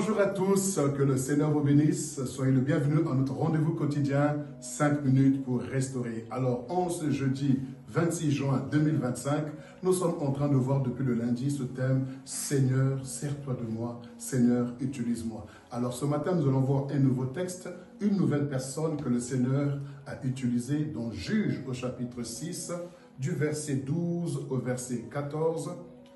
bonjour à tous, que le Seigneur vous bénisse. Soyez le bienvenu à notre rendez-vous quotidien, 5 minutes pour restaurer. Alors, en ce jeudi 26 juin 2025, nous sommes en train de voir depuis le lundi ce thème « Seigneur, sers-toi de moi, Seigneur, utilise-moi ». Alors, ce matin, nous allons voir un nouveau texte, une nouvelle personne que le Seigneur a utilisée dans Juges au chapitre 6, du verset 12 au verset 14.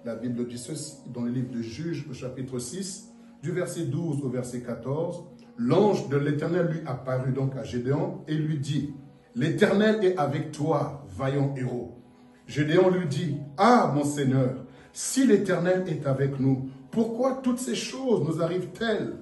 La Bible dit ceci, dans le livre de Juges au chapitre 6, du verset 12 au verset 14, l'ange de l'Éternel lui apparut donc à Gédéon et lui dit, « L'Éternel est avec toi, vaillant héros. » Gédéon lui dit, « Ah, mon Seigneur, si l'Éternel est avec nous, pourquoi toutes ces choses nous arrivent-elles?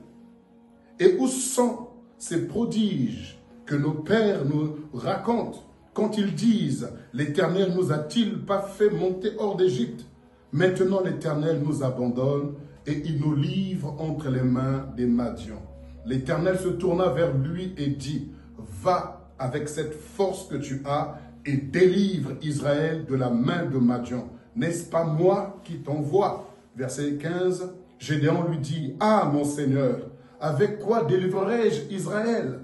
Et où sont ces prodiges que nos pères nous racontent quand ils disent, « L'Éternel nous a-t-il pas fait monter hors d'Égypte? Maintenant l'Éternel nous abandonne et il nous livre entre les mains des Madians. » L'Éternel se tourna vers lui et dit, « Va avec cette force que tu as et délivre Israël de la main de Madian. N'est-ce pas moi qui t'envoie ?» Verset 15, Gédéon lui dit, « Ah, mon Seigneur, avec quoi délivrerai-je Israël?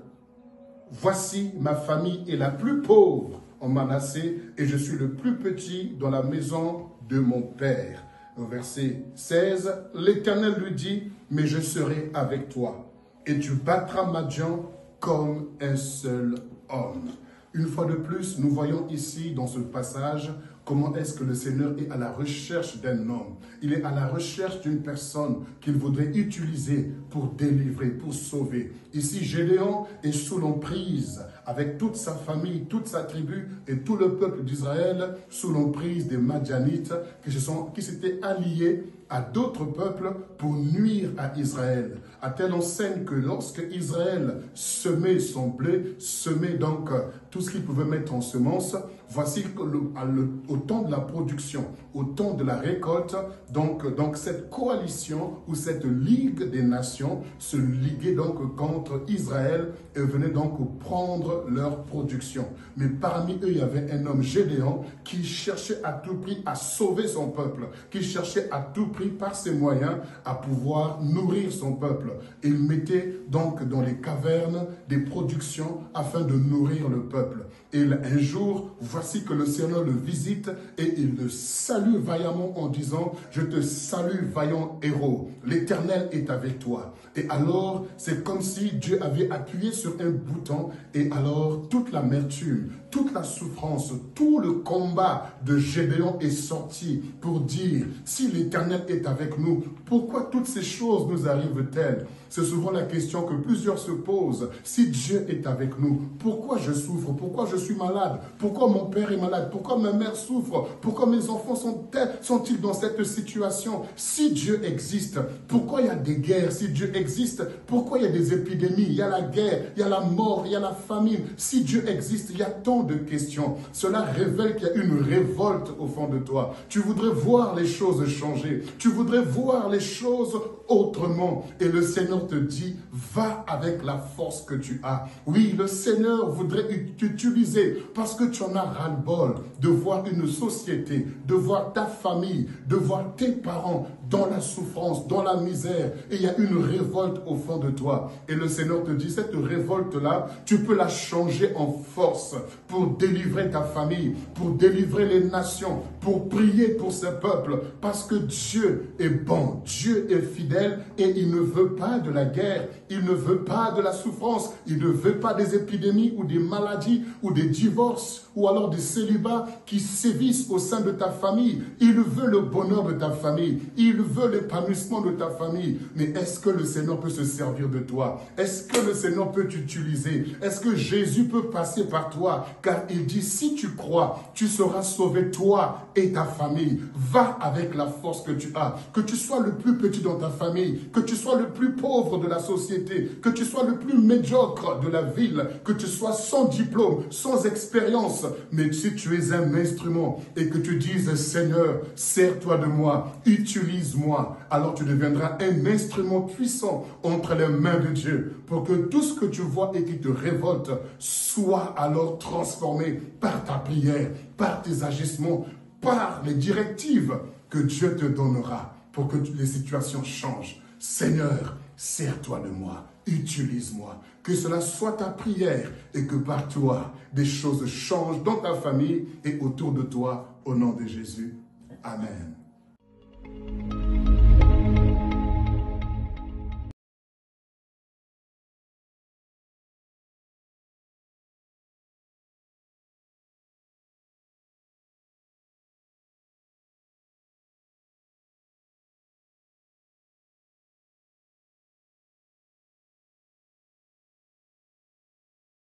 Voici ma famille est la plus pauvre en Manassé et je suis le plus petit dans la maison de mon père. » Au verset 16, l'Éternel lui dit, « Mais je serai avec toi, et tu battras Madian comme un seul homme. » Une fois de plus, nous voyons ici dans ce passage comment est-ce que le Seigneur est à la recherche d'un homme. Il est à la recherche d'une personne qu'il voudrait utiliser pour délivrer, pour sauver. Ici, Gédéon est sous l'emprise, avec toute sa famille, toute sa tribu et tout le peuple d'Israël, sous l'emprise des Madianites qui s'étaient alliés à d'autres peuples pour nuire à Israël. À telle enseigne que lorsque Israël semait son blé, semait donc tout ce qu'il pouvait mettre en semence, voici au temps de la production, au temps de la récolte, donc cette coalition ou cette ligue des nations se liguait donc contre Israël et venait donc prendre leur production. Mais parmi eux, il y avait un homme Gédéon qui cherchait à tout prix à sauver son peuple, qui cherchait à tout prix par ses moyens à pouvoir nourrir son peuple. Et il mettait donc dans les cavernes des productions afin de nourrir le peuple. Et un jour, voici que le Seigneur le visite et il le salue vaillamment en disant, « Je te salue, vaillant héros, l'Éternel est avec toi. » Et alors, c'est comme si Dieu avait appuyé sur un bouton et alors toute l'amertume, toute la souffrance, tout le combat de Gédéon est sorti pour dire, si l'Éternel est avec nous, pourquoi toutes ces choses nous arrivent-elles? C'est souvent la question que plusieurs se posent. Si Dieu est avec nous, pourquoi je souffre? Pourquoi je suis malade? Pourquoi mon père est malade? Pourquoi ma mère souffre? Pourquoi mes enfants sont-ils dans cette situation? Si Dieu existe, pourquoi il y a des guerres? Si Dieu existe, pourquoi il y a des épidémies? Il y a la guerre, il y a la mort, il y a la famine. Si Dieu existe, il y a tant de questions. Cela révèle qu'il y a une révolte au fond de toi. Tu voudrais voir les choses changer. Tu voudrais voir les choses autrement. Et le Seigneur te dit, va avec la force que tu as. Oui, le Seigneur voudrait t'utiliser parce que tu en as ras-le-bol de voir une société, de voir ta famille, de voir tes parents dans la souffrance, dans la misère. Et il y a une révolte au fond de toi. Et le Seigneur te dit, cette révolte-là, tu peux la changer en force pour délivrer ta famille, pour délivrer les nations, pour prier pour ce peuple. Parce que Dieu est bon, Dieu est fidèle et il ne veut pas de la guerre, il ne veut pas de la souffrance, il ne veut pas des épidémies ou des maladies ou des divorces ou alors des célibats qui sévissent au sein de ta famille. Il veut le bonheur de ta famille, il veut l'épanouissement de ta famille. Mais est-ce que le Seigneur peut se servir de toi? Est-ce que le Seigneur peut t'utiliser? Est-ce que Jésus peut passer par toi? Car il dit, si tu crois, tu seras sauvé, toi et ta famille. Va avec la force que tu as. Que tu sois le plus petit dans ta famille, que tu sois le plus pauvre de la société, que tu sois le plus médiocre de la ville, que tu sois sans diplôme, sans expérience. Mais si tu es un instrument et que tu dises, Seigneur, sers-toi de moi, utilise-moi, alors tu deviendras un instrument puissant entre les mains de Dieu pour que tout ce que tu vois et qui te révolte soit alors transformé par ta prière, par tes agissements, par les directives que Dieu te donnera pour que les situations changent. Seigneur, sers-toi de moi, utilise-moi. Que cela soit ta prière et que par toi, des choses changent dans ta famille et autour de toi, au nom de Jésus. Amen.